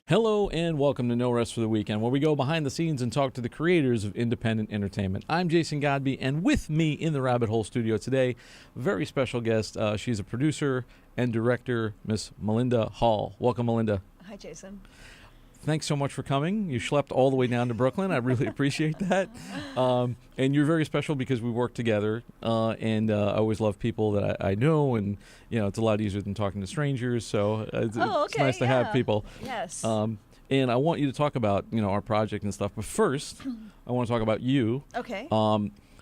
Hello and welcome to No Rest for the Weekend, where we go behind the scenes and talk to the creators of independent entertainment. I'm Jason Godbey, and with me in the Rabbit Hole studio today, very special guest. She's a producer and director, Miss Melinda Hall. Welcome, Melinda. Hi, Jason. Thanks so much for coming. You schlepped all the way down to Brooklyn. I really appreciate that. And you're very special because we work together, and I always love people that I know, and it's a lot easier than talking to strangers. So it's nice to have people. Yes. And I want you to talk about our project and stuff. But first, I want to talk about you. Okay.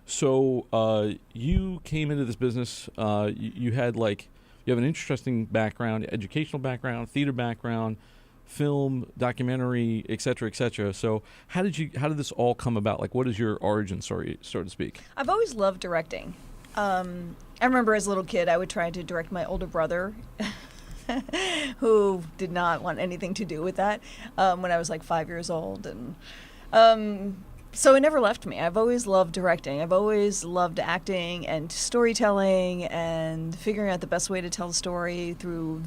So you came into this business. You have an interesting background, educational background, theater background, film, documentary, et cetera, et cetera. So how did this all come about? Like, what is your origin story, so to speak? I've always loved directing. I remember as a little kid, I would try to direct my older brother, who did not want anything to do with that, when I was like 5 years old. And so it never left me. I've always loved directing. I've always loved acting and storytelling and figuring out the best way to tell a story through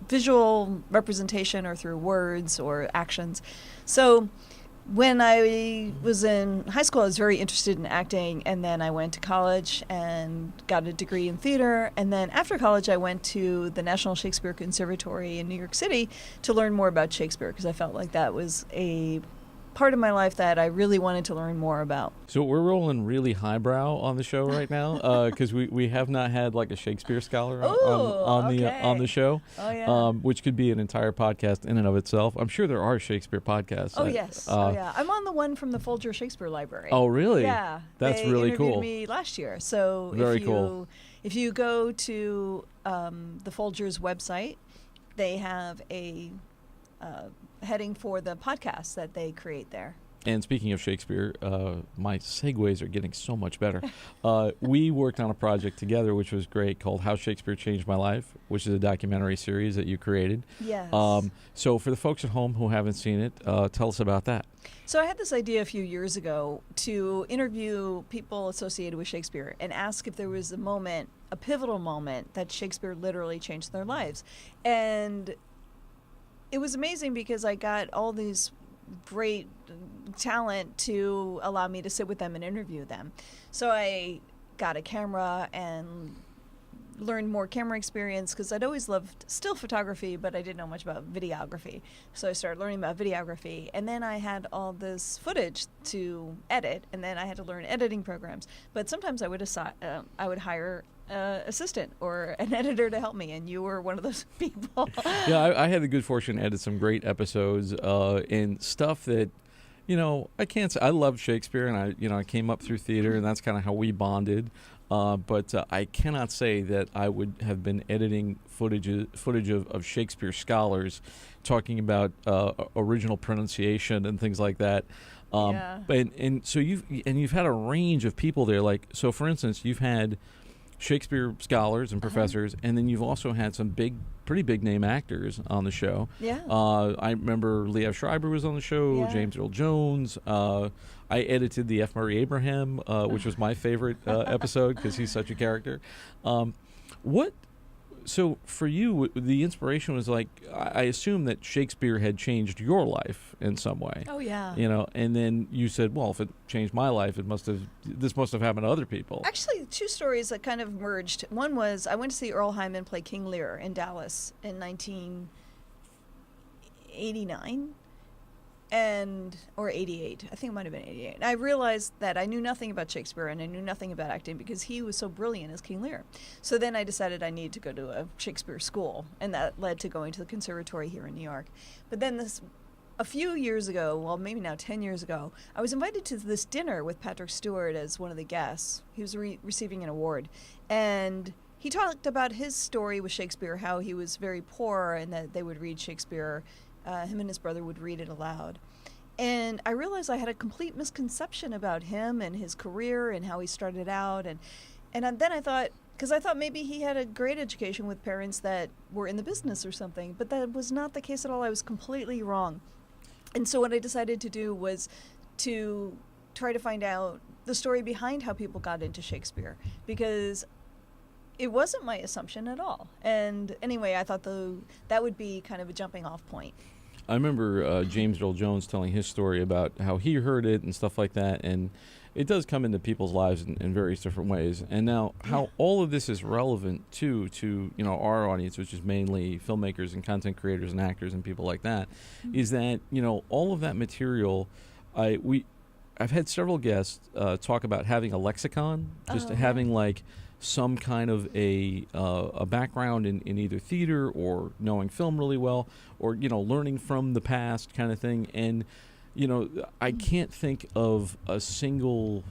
visual representation or through words or actions. So when I was in high school, I was very interested in acting, and then I went to college and got a degree in theater. And then after college, I went to the National Shakespeare Conservatory in New York City to learn more about Shakespeare, because I felt like that was a part of my life that I really wanted to learn more about. So we're rolling really highbrow on the show right now, because we have not had like a Shakespeare scholar on the show, which could be an entire podcast in and of itself. I'm sure there are Shakespeare podcasts. Oh, yes. I'm on the one from the Folger Shakespeare Library. Oh, really? Yeah. That's they really cool. They interviewed me last year. So Very cool. If you go to the Folger's website, they have a heading for the podcast that they create there. And speaking of Shakespeare, my segues are getting so much better. We worked on a project together, which was great, called How Shakespeare Changed My Life, which is a documentary series that you created. Yes. So for the folks at home who haven't seen it, tell us about that. So I had this idea a few years ago to interview people associated with Shakespeare and ask if there was a pivotal moment that Shakespeare literally changed their lives. And it was amazing because I got all these great talent to allow me to sit with them and interview them. So I got a camera and learned more camera experience, because I'd always loved still photography, but I didn't know much about videography. So I started learning about videography, and then I had all this footage to edit, and then I had to learn editing programs. But sometimes I would hire assistant or an editor to help me, and you were one of those people. Yeah, I had the good fortune to edit some great episodes and stuff that, I can't say. I love Shakespeare, and I came up through theater, and that's kind of how we bonded. But I cannot say that I would have been editing footage of Shakespeare scholars talking about original pronunciation and things like that. And so you've had a range of people there. Like, so for instance, you've had Shakespeare scholars and professors, and then you've also had some pretty big name actors on the show. Yeah. I remember Liev Schreiber was on the show, Yeah. James Earl Jones. I edited the F. Murray Abraham, which was my favorite episode because he's such a character. So for you, the inspiration was like, I assume that Shakespeare had changed your life in some way. Oh, yeah. And then you said, well, if it changed my life, this must have happened to other people. Actually, two stories that kind of merged. One was I went to see Earl Hyman play King Lear in Dallas in 1989. Or 88. I think it might have been 88. And I realized that I knew nothing about Shakespeare and I knew nothing about acting because he was so brilliant as King Lear. So then I decided I needed to go to a Shakespeare school, and that led to going to the conservatory here in New York. But then a few years ago, well, maybe now 10 years ago, I was invited to this dinner with Patrick Stewart as one of the guests. He was receiving an award. And he talked about his story with Shakespeare, how he was very poor and that they would read Shakespeare. Him and his brother would read it aloud. And I realized I had a complete misconception about him and his career and how he started out. And then I thought, because I thought maybe he had a great education with parents that were in the business or something, but that was not the case at all. I was completely wrong. And so what I decided to do was to try to find out the story behind how people got into Shakespeare, because it wasn't my assumption at all. And anyway, I thought that would be kind of a jumping off point. I remember James Earl Jones telling his story about how he heard it and stuff like that, and it does come into people's lives in various different ways. And now, how all of this is relevant to our audience, which is mainly filmmakers and content creators and actors and people like that, is that all of that material, I've had several guests talk about having a lexicon, just having like some kind of a background in either theater or knowing film really well, or learning from the past kind of thing. And I can't think of a single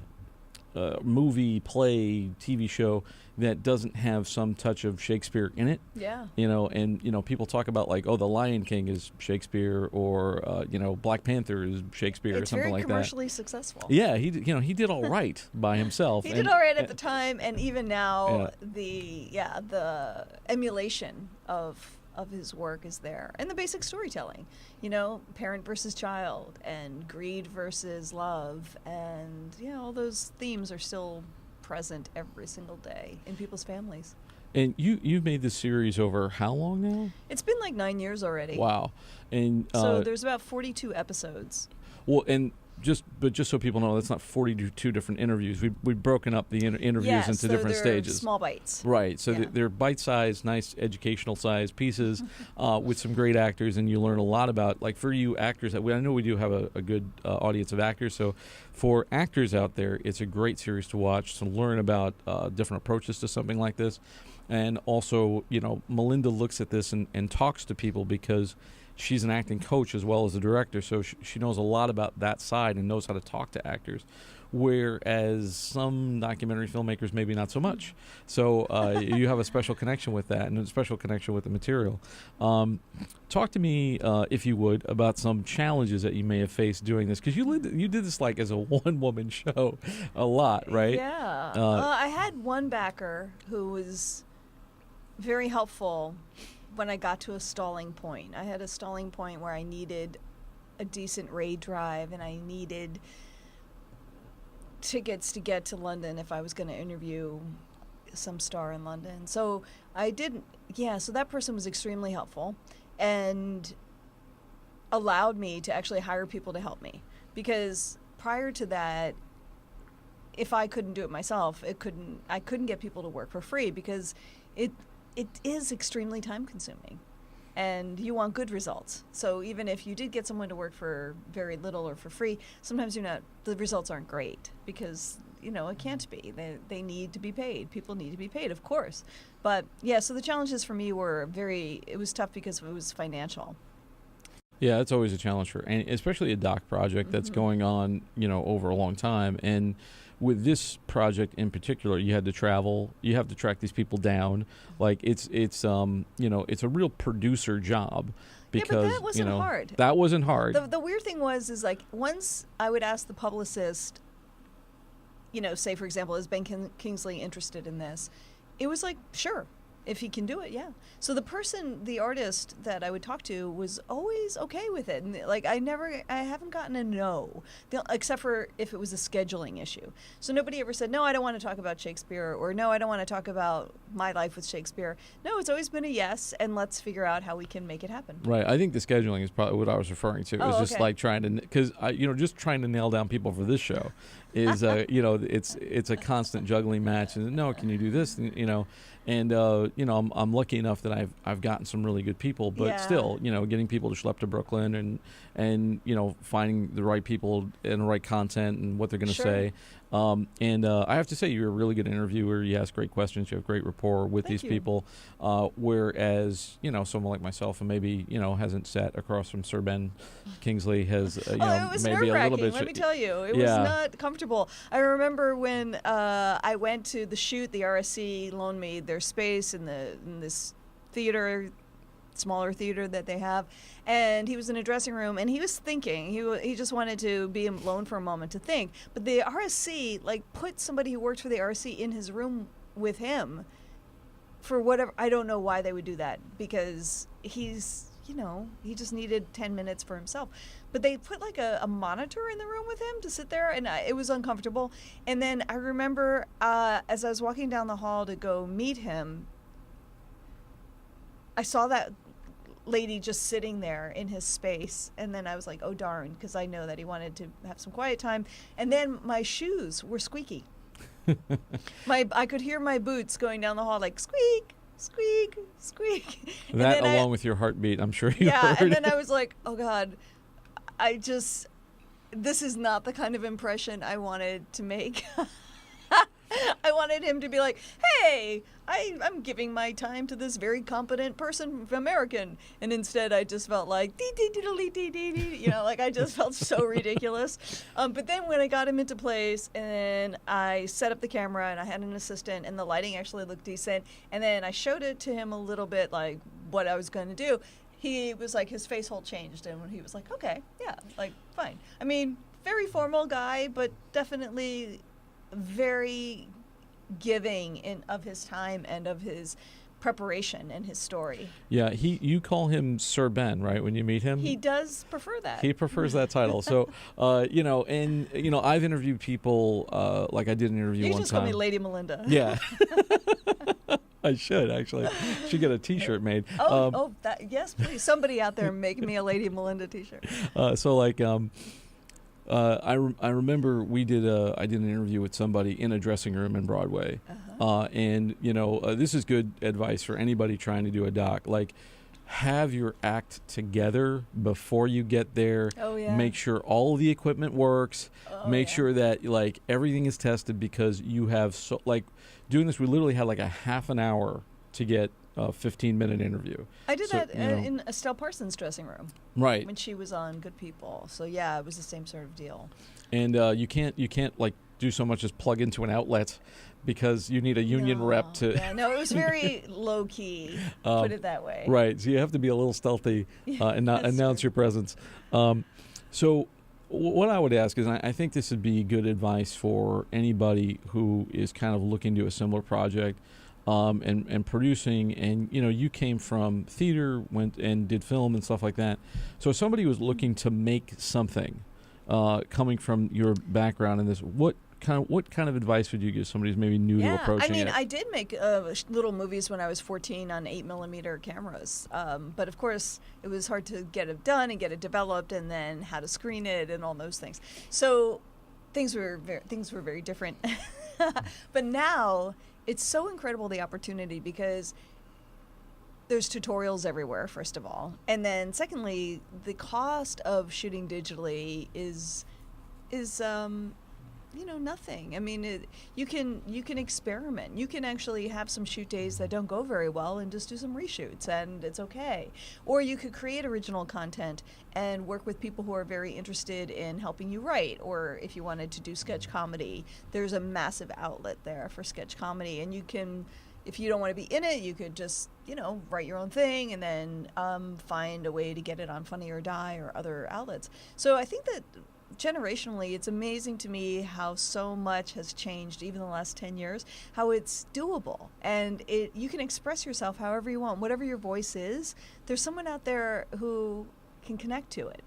movie, play, TV show that doesn't have some touch of Shakespeare in it. Yeah. And people talk about like, oh, The Lion King is Shakespeare, or Black Panther is Shakespeare, or something like that. It's very commercially successful. Yeah, he did all right by himself. He did all right at the time, and even now, the emulation of his work is there, and the basic storytelling. Parent versus child, and greed versus love, and all those themes are still present every single day in people's families. And you've made this series over how long now? It's been like 9 years already. Wow. And so there's about 42 episodes. Well, and just so people know, that's not 42 different interviews. We've broken up the interviews into different stages. Small bites. Right. So they're bite-sized, nice educational-sized pieces with some great actors, and you learn a lot about, like, for you actors. I know we do have a good audience of actors. So for actors out there, it's a great series to watch to learn about different approaches to something like this. And also, Melinda looks at this and talks to people because she's an acting coach as well as a director, so she knows a lot about that side and knows how to talk to actors, whereas some documentary filmmakers maybe not so much. So you have a special connection with that and a special connection with the material. Talk to me, if you would, about some challenges that you may have faced doing this, because you did this like as a one-woman show a lot, right? Yeah. I had one backer who was very helpful when I got to a stalling point. I had a stalling point where I needed a decent raid drive, and I needed tickets to get to London if I was going to interview some star in London. So I didn't, so that person was extremely helpful and allowed me to actually hire people to help me. Because prior to that, if I couldn't do it myself, I couldn't get people to work for free, because it is extremely time consuming, and you want good results. So even if you did get someone to work for very little or for free, sometimes the results aren't great, because it can't be. They need to be paid. People need to be paid, of course. But so the challenges for me were it was tough because it was financial. Yeah, it's always a challenge and especially a doc project that's going on, over a long time. And with this project in particular, you had to travel, you have to track these people down. Like it's it's a real producer job, because but that wasn't hard. That wasn't hard. The weird thing is like, once I would ask the publicist, say for example, is Ben Kingsley interested in this? It was like, sure. If he can do it, yeah. So the artist that I would talk to was always okay with it. And like, I haven't gotten a no, except for if it was a scheduling issue. So nobody ever said, no, I don't want to talk about Shakespeare, or no, I don't want to talk about my life with Shakespeare. No, it's always been a yes, and let's figure out how we can make it happen. Right. I think the scheduling is probably what I was referring to. It was just like trying to, because just trying to nail down people for this show is, it's a constant juggling match. And no, can you do this? And I'm lucky enough that I've gotten some really good people, but still, getting people to schlep to Brooklyn and finding the right people and the right content and what they're going to say. And I have to say, you're a really good interviewer. You ask great questions. You have great rapport with these people. Whereas, someone like myself, and maybe, hasn't sat across from Sir Ben Kingsley, has, it was maybe a little bit. Let me tell you, it was not comfortable. I remember when I went to the shoot, the RSC loaned me their space in this theater, smaller theater that they have, and he was in a dressing room, and he was thinking. He just wanted to be alone for a moment to think. But the RSC put somebody who worked for the RSC in his room with him for whatever. I don't know why they would do that, because he's he just needed 10 minutes for himself. But they put a monitor in the room with him to sit there, and it was uncomfortable. And then I remember as I was walking down the hall to go meet him, I saw that lady just sitting there in his space. And then I was like, oh, darn, because I know that he wanted to have some quiet time. And then my shoes were squeaky. I could hear my boots going down the hall like squeak, squeak, squeak. That along with your heartbeat, I'm sure you heard. Yeah, and then I was like, oh, God, this is not the kind of impression I wanted to make. I wanted him to be like, hey, I'm giving my time to this very competent person, American. And instead I just felt like, like I just felt so ridiculous. But then when I got him into place and I set up the camera and I had an assistant and the lighting actually looked decent, and then I showed it to him a little bit like what I was going to do, he was like, his face whole changed, and he was like, okay, yeah, like, fine. I mean, very formal guy, but definitely very giving of his time and of his preparation and his story. Yeah, you call him Sir Ben, right, when you meet him? He does prefer that. He prefers that title. So, I've interviewed people, like I did an interview one time. You just call me Lady Melinda. Yeah. I should, actually. Should get a T-shirt made. Yes, please. Somebody out there make me a Lady Melinda T-shirt. I remember I did an interview with somebody in a dressing room in Broadway, and this is good advice for anybody trying to do a doc. Like, have your act together before you get there. Oh, yeah. Make sure all of the equipment works. Make sure that like everything is tested, because you have doing this. We literally had like a half an hour to get a 15-minute interview. I did that in Estelle Parsons' dressing room. Right. When she was on Good People. So yeah, it was the same sort of deal. And you can't like do so much as plug into an outlet, because you need a union rep to. Yeah, no, it was very low key. Put it that way. Right. So you have to be a little stealthy and not announce your presence. So what I would ask is, I think this would be good advice for anybody who is kind of looking to do a similar project. And producing, and you came from theater, went and did film and stuff like that. So if somebody was looking to make something, coming from your background in this, what kind of advice would you give somebody who's maybe new to approaching it? I did make little movies when I was 14 on 8mm cameras, but of course it was hard to get it done and get it developed, and then how to screen it and all those things. So things were very different. But now it's so incredible, the opportunity, because there's tutorials everywhere, first of all. And then secondly, the cost of shooting digitally is nothing. I mean, you can experiment. You can actually have some shoot days that don't go very well and just do some reshoots, and it's okay. Or you could create original content and work with people who are very interested in helping you write. Or if you wanted to do sketch comedy, there's a massive outlet there for sketch comedy, and you can, if you don't want to be in it, you could just write your own thing and then find a way to get it on Funny or Die or other outlets. So I think that generationally, it's amazing to me how so much has changed, even in the last 10 years, how it's doable. And you can express yourself however you want. Whatever your voice is, there's someone out there who can connect to it.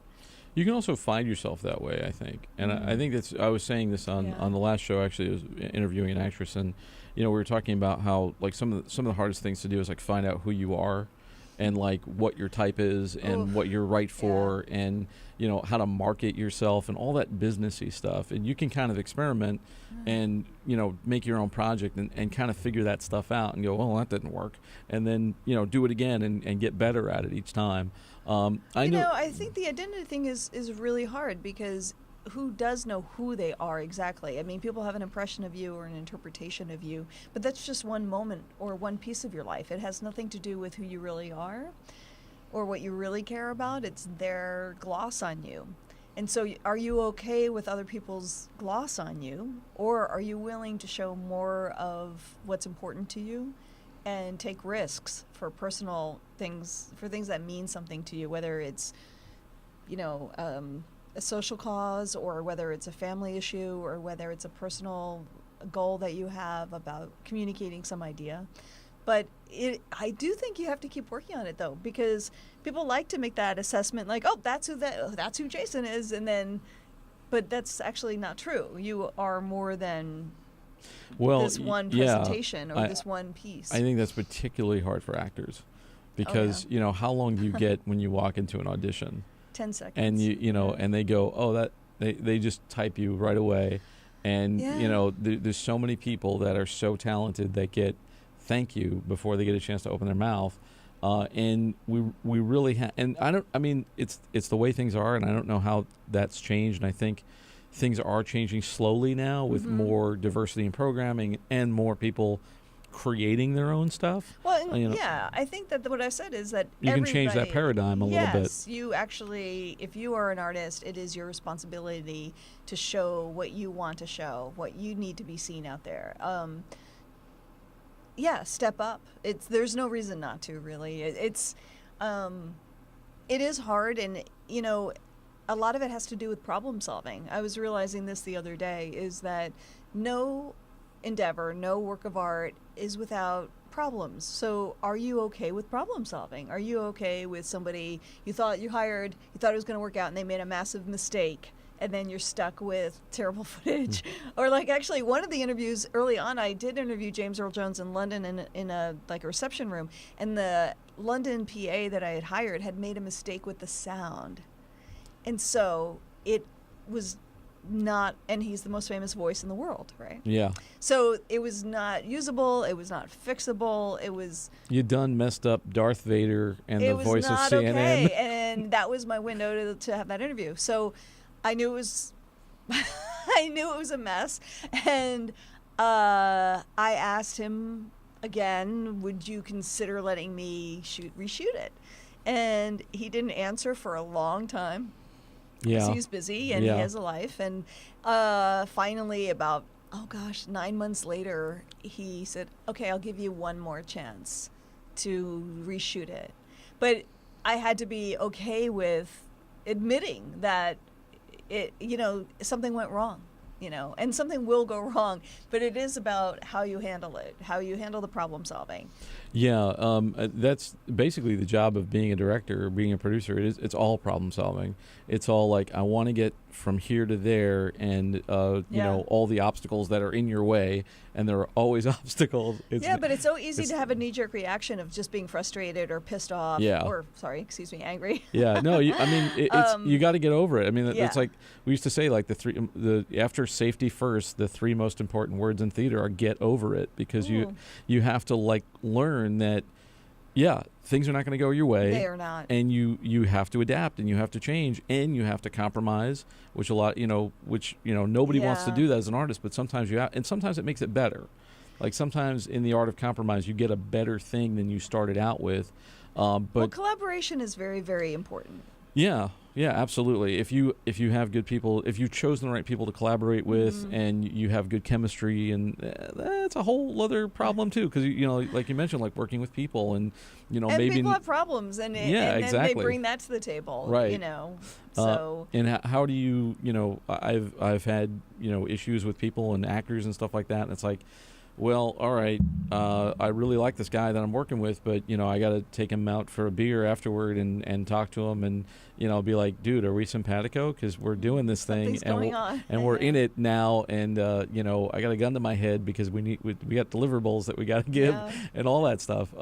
You can also find yourself that way, I think. And I think I was saying this on the last show, actually. I was interviewing an actress, and we were talking about how like some of the hardest things to do is like find out who you are, and like what your type is, and what you're right for, and how to market yourself and all that businessy stuff. And you can kind of experiment and make your own project and kind of figure that stuff out and go, well, that didn't work, and then do it again and get better at it each time. I think the identity thing is really hard, because who does know who they are exactly? I mean, people have an impression of you or an interpretation of you, but that's just one moment or one piece of your life. It has nothing to do with who you really are or what you really care about. It's their gloss on you. And so are you okay with other people's gloss on you, or are you willing to show more of what's important to you and take risks for personal things, for things that mean something to you, whether it's, a social cause, or whether it's a family issue, or whether it's a personal goal that you have about communicating some idea. But I do think you have to keep working on it, though, because people like to make that assessment, like, oh, that's who Jason is, but that's actually not true. You are more than this one presentation or this one piece. I think that's particularly hard for actors. because you know, how long do you get when you walk into an audition? 10 seconds. And you know, and they go, oh, that they just type you right away, and you know, there's so many people that are so talented that get thank you before they get a chance to open their mouth, and we really and I mean it's the way things are, and I don't know how that's changed, and I think things are changing slowly now with more diversity in programming and more people creating their own stuff. Well, I think that what I said is that you can change that paradigm a little bit. Yes, you actually, if you are an artist, it is your responsibility to show what you want to show, what you need to be seen out there. Step up. There's no reason not to, really. It is hard, and you know, a lot of it has to do with problem solving. I was realizing this the other day, is that no endeavor, no work of art is without problems. So are you okay with problem solving? Are you okay with somebody you thought you hired, you thought it was going to work out, and they made a massive mistake, and then you're stuck with terrible footage? Or like, actually, one of the interviews early on, I did interview James Earl Jones in London in a like a reception room, and the London PA that I had hired had made a mistake with the sound. And so it was not, and he's the most famous voice in the world, right? Yeah. So it was not usable. It was not fixable. It was... You done messed up Darth Vader and the voice of CNN. Okay. And that was my window to have that interview. So I knew it was... I knew it was a mess. And I asked him again, would you consider letting me reshoot it? And he didn't answer for a long time. Yeah. He's busy and he has a life. And finally, about, 9 months later, he said, okay, I'll give you one more chance to reshoot it. But I had to be okay with admitting that something went wrong, and something will go wrong, but it is about how you handle it, how you handle the problem solving. Yeah, that's basically the job of being a director or being a producer. It's all problem solving. It's all like, I want to get from here to there, and you know, all the obstacles that are in your way, and there are always obstacles. But it's so easy to have a knee-jerk reaction of just being frustrated or pissed off, angry. Yeah, no, it's you got to get over it. I mean, it's like we used to say, like after safety first, the three most important words in theater are get over it, because you have to like learn that things are not going to go your way. They are not. And you have to adapt, and you have to change, and you have to compromise, which nobody wants to do that as an artist, but sometimes you have, and sometimes it makes it better. Like sometimes in the art of compromise, you get a better thing than you started out with. But collaboration is very, very important. Yeah, absolutely. If you have good people, if you've chosen the right people to collaborate with, and you have good chemistry, and that's a whole other problem too, because like you mentioned, like working with people, and maybe people have problems, and exactly. they bring that to the table, right? So and how do you I've had issues with people and actors and stuff like that, and it's like, well, all right, I really like this guy that I'm working with, but, I got to take him out for a beer afterward and talk to him, and, be like, dude, are we simpatico? Because we're doing this thing, and we're in it now, and, I got a gun to my head because we got deliverables that we got to give and all that stuff.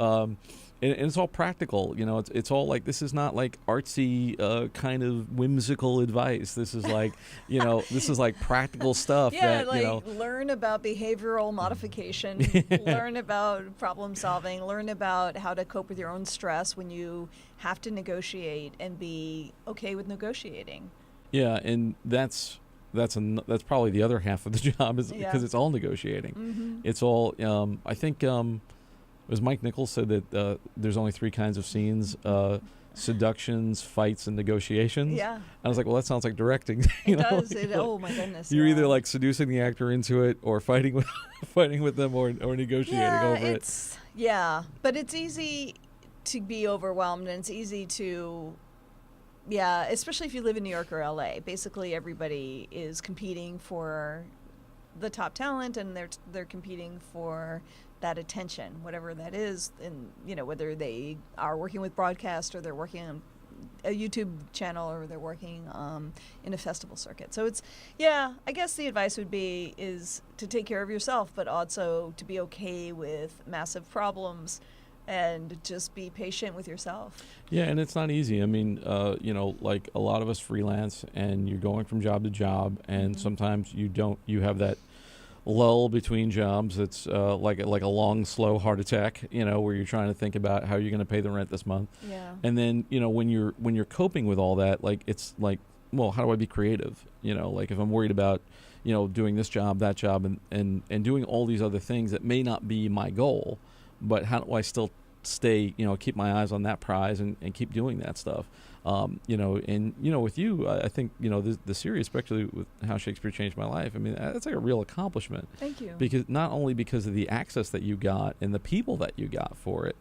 And it's all practical, it's all like, this is not like artsy kind of whimsical advice. This is like, this is like practical stuff. Learn about behavioral modification, learn about problem solving, learn about how to cope with your own stress when you have to negotiate, and be okay with negotiating. Yeah, and that's probably the other half of the job, is because it's all negotiating. Mm-hmm. It's all, I think, as Mike Nichols said, that there's only three kinds of scenes: seductions, fights, and negotiations. Yeah. I was like, well, that sounds like directing. It does. Oh my goodness. You're either like seducing the actor into it, or fighting with them, or negotiating over it. Yeah, but it's easy to be overwhelmed, and it's easy to. Yeah, especially if you live in New York or LA. Basically, everybody is competing for the top talent, and they're competing for that attention, whatever that is, and whether they are working with broadcast, or they're working on a YouTube channel, or they're working in a festival circuit. So it's I guess the advice would be is to take care of yourself, but also to be okay with massive problems, and just be patient with yourself. Yeah, and it's not easy. I mean, like a lot of us freelance, and you're going from job to job, and sometimes you have that lull between jobs. It's like a long, slow heart attack, where you're trying to think about how you're going to pay the rent this month. Yeah. And then, when you're coping with all that, like, it's like, well, how do I be creative? Like if I'm worried about, doing this job, that job, and doing all these other things that may not be my goal, but how do I still stay, keep my eyes on that prize and keep doing that stuff? With you, I think, the series, especially with How Shakespeare Changed My Life, I mean, that's like a real accomplishment. Thank you. Because not only because of the access that you got and the people that you got for it,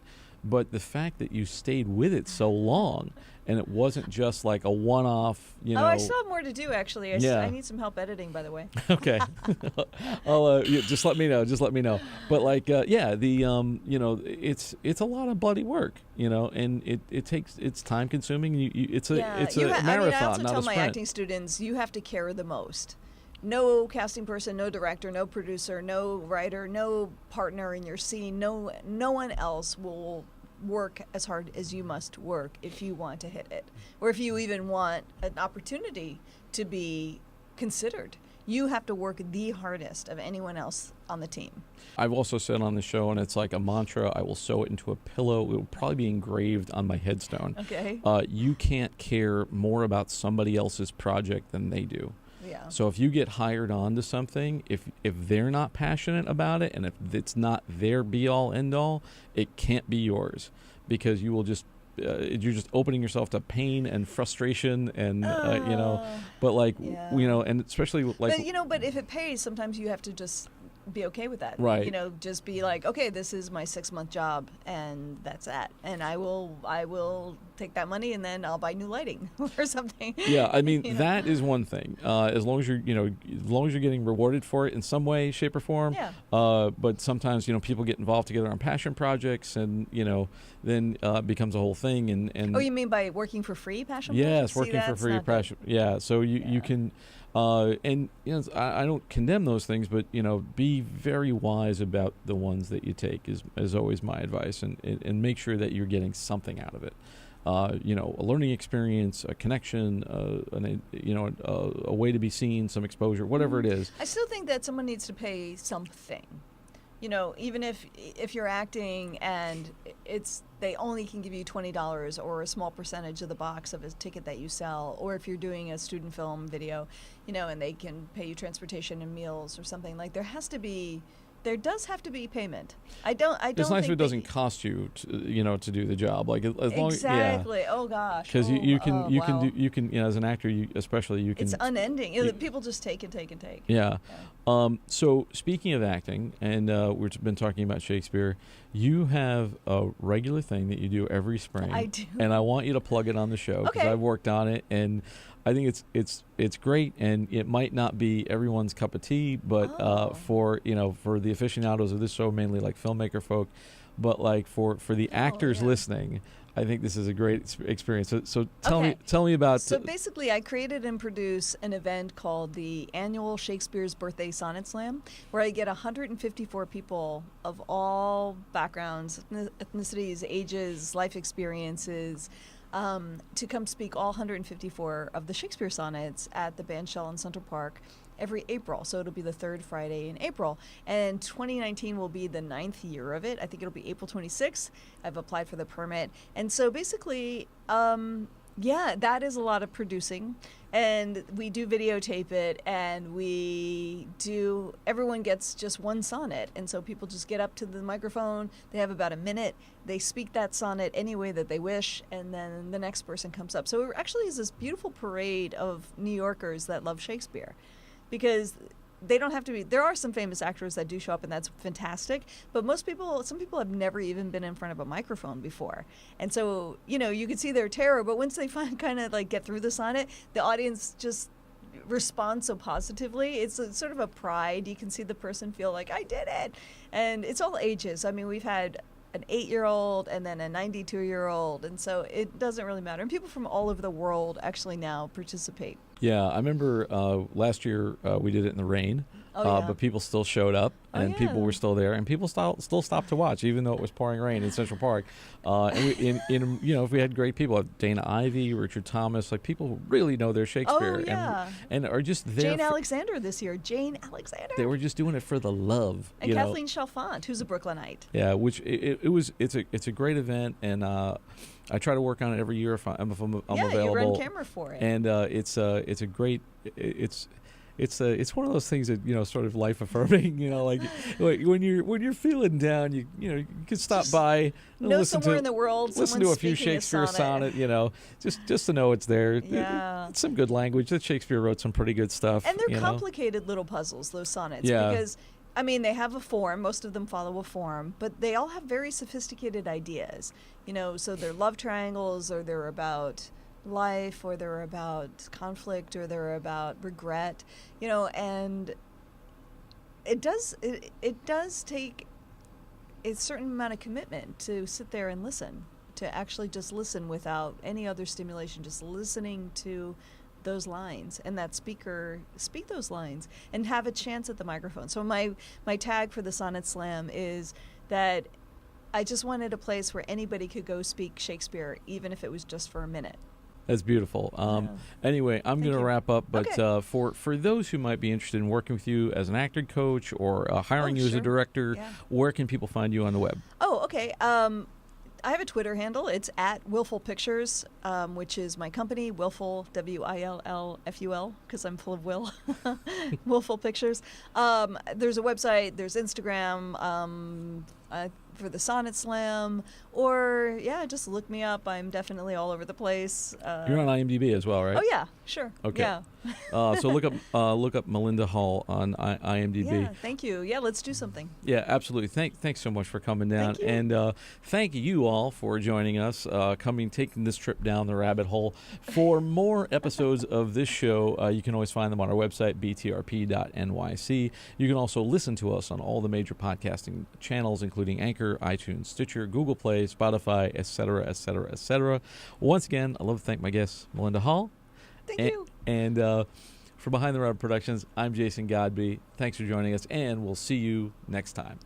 but the fact that you stayed with it so long, and it wasn't just like a one-off, Oh, I still have more to do, actually. I need some help editing, by the way. Okay. Just let me know. Just let me know. But it's a lot of bloody work, and it's time consuming. It's a marathon, I also not a tell sprint. my acting students, you have to care the most. No casting person, no director, no producer, no writer, no partner in your scene, no one else will work as hard as you must work if you want to hit it, or if you even want an opportunity to be considered. You have to work the hardest of anyone else on the team. I've also said on the show, and it's like a mantra, I will sew it into a pillow. It will probably be engraved on my headstone. Okay. You can't care more about somebody else's project than they do. Yeah. So if you get hired on to something, if they're not passionate about it, and if it's not their be-all, end-all, it can't be yours, because you will just you're just opening yourself to pain and frustration, and but like and especially like, but if it pays, sometimes you have to just be okay with that. Right. Just be like, okay, this is my 6-month job, and that's that. And I will take that money, and then I'll buy new lighting or something. Yeah, I mean, that is one thing. As long as you're getting rewarded for it in some way, shape, or form. Yeah. But sometimes, people get involved together on passion projects, and then it becomes a whole thing. And oh, you mean by working for free, passion projects? Yes, working for free, passion. Yeah, so you can. And I don't condemn those things, but be very wise about the ones that you take is always my advice, and make sure that you're getting something out of it. A learning experience, a connection, a way to be seen, some exposure, whatever it is. I still think that someone needs to pay something. Even if you're acting and they only can give you $20 or a small percentage of the box of a ticket that you sell, or if you're doing a student film video, and they can pay you transportation and meals or something, like there does have to be payment. I don't. It's nice if it doesn't cost you, to do the job. Like as long exactly. Yeah. Oh gosh. Because you can as an actor, especially you can. It's unending. People just take and take and take. Yeah. So speaking of acting, and we've been talking about Shakespeare, you have a regular thing that you do every spring. I do. And I want you to plug it on the show, because I've worked on it, and I think it's great, and it might not be everyone's cup of tea, but for the aficionados of this show, mainly like filmmaker folk, but like for the actors listening, I think this is a great experience. So tell me about. So basically, I created and produce an event called the annual Shakespeare's Birthday Sonnet Slam, where I get 154 people of all backgrounds, ethnicities, ages, life experiences, to come speak all 154 of the Shakespeare sonnets at the Bandshell in Central Park every April. So it'll be the third Friday in April. And 2019 will be the 9th year of it. I think it'll be April 26th. I've applied for the permit. And so basically, that is a lot of producing. And we do videotape it, and everyone gets just one sonnet. And so people just get up to the microphone, they have about a minute, they speak that sonnet any way that they wish, and then the next person comes up. So it actually is this beautiful parade of New Yorkers that love Shakespeare, because they don't have to be. There are some famous actors that do show up, and that's fantastic. But some people have never even been in front of a microphone before, and so you can see their terror. But once they kind of like get through the sonnet, the audience just responds so positively. It's sort of a pride. You can see the person feel like, I did it, and it's all ages. I mean, we've had an 8-year-old and then a 92-year-old, and so it doesn't really matter. And people from all over the world actually now participate. Yeah, I remember last year we did it in the rain. Oh, yeah. But people still showed up, Oh, and yeah. people were still there, and people still stopped to watch, even though it was pouring rain in Central Park. And if we had great people, Dana Ivey, Richard Thomas, like people who really know their Shakespeare, Oh, yeah. and are just there. Jane Alexander this year. Jane Alexander. They were just doing it for the love. And Kathleen Chalfant, who's a Brooklynite. Yeah, which it's a great event, and I try to work on it every year if I'm available. You run camera for it. And it's a great it's one of those things that sort of life affirming. Like when you're feeling down, you can stop by and listen somewhere in the world, listen to a few Shakespeare sonnet. Just to know it's there. Yeah. It's some good language. That Shakespeare wrote some pretty good stuff. And they're complicated little puzzles, those sonnets. Yeah. Because they have a form. Most of them follow a form, but they all have very sophisticated ideas. So they're love triangles, or they're about life, or they're about conflict, or they're about regret. And it does take a certain amount of commitment to sit there and listen, to actually just listen without any other stimulation, just listening to those lines and that speaker speak those lines and have a chance at the microphone. So my tag for the Sonnet Slam is that I just wanted a place where anybody could go speak Shakespeare, even if it was just for a minute. That's beautiful. Anyway, I'm going to wrap up, but Okay. For those who might be interested in working with you as an acting coach or hiring you as a director, where can people find you on the web? Oh, okay. I have a Twitter handle. It's at Willful Pictures, which is my company, Willful, WILLFUL, because I'm full of will. Willful Pictures. There's a website. There's Instagram for the Sonnet Slam. Or, just look me up. I'm definitely all over the place. You're on IMDb as well, right? Oh, yeah, sure. Okay. Yeah. So look up Melinda Hall on IMDb. Yeah, thank you. Yeah, let's do something. Yeah, absolutely. Thanks so much for coming down. Thank you. And thank you all for joining us, taking this trip down the rabbit hole. For more episodes of this show, you can always find them on our website, btrp.nyc. You can also listen to us on all the major podcasting channels, including Anchor, iTunes, Stitcher, Google Play, Spotify, etc., etc., etc. Once again, I'd love to thank my guest, Melinda Hall. Thank you. And for Behind the Rubber Productions, I'm Jason Godbey. Thanks for joining us, and we'll see you next time.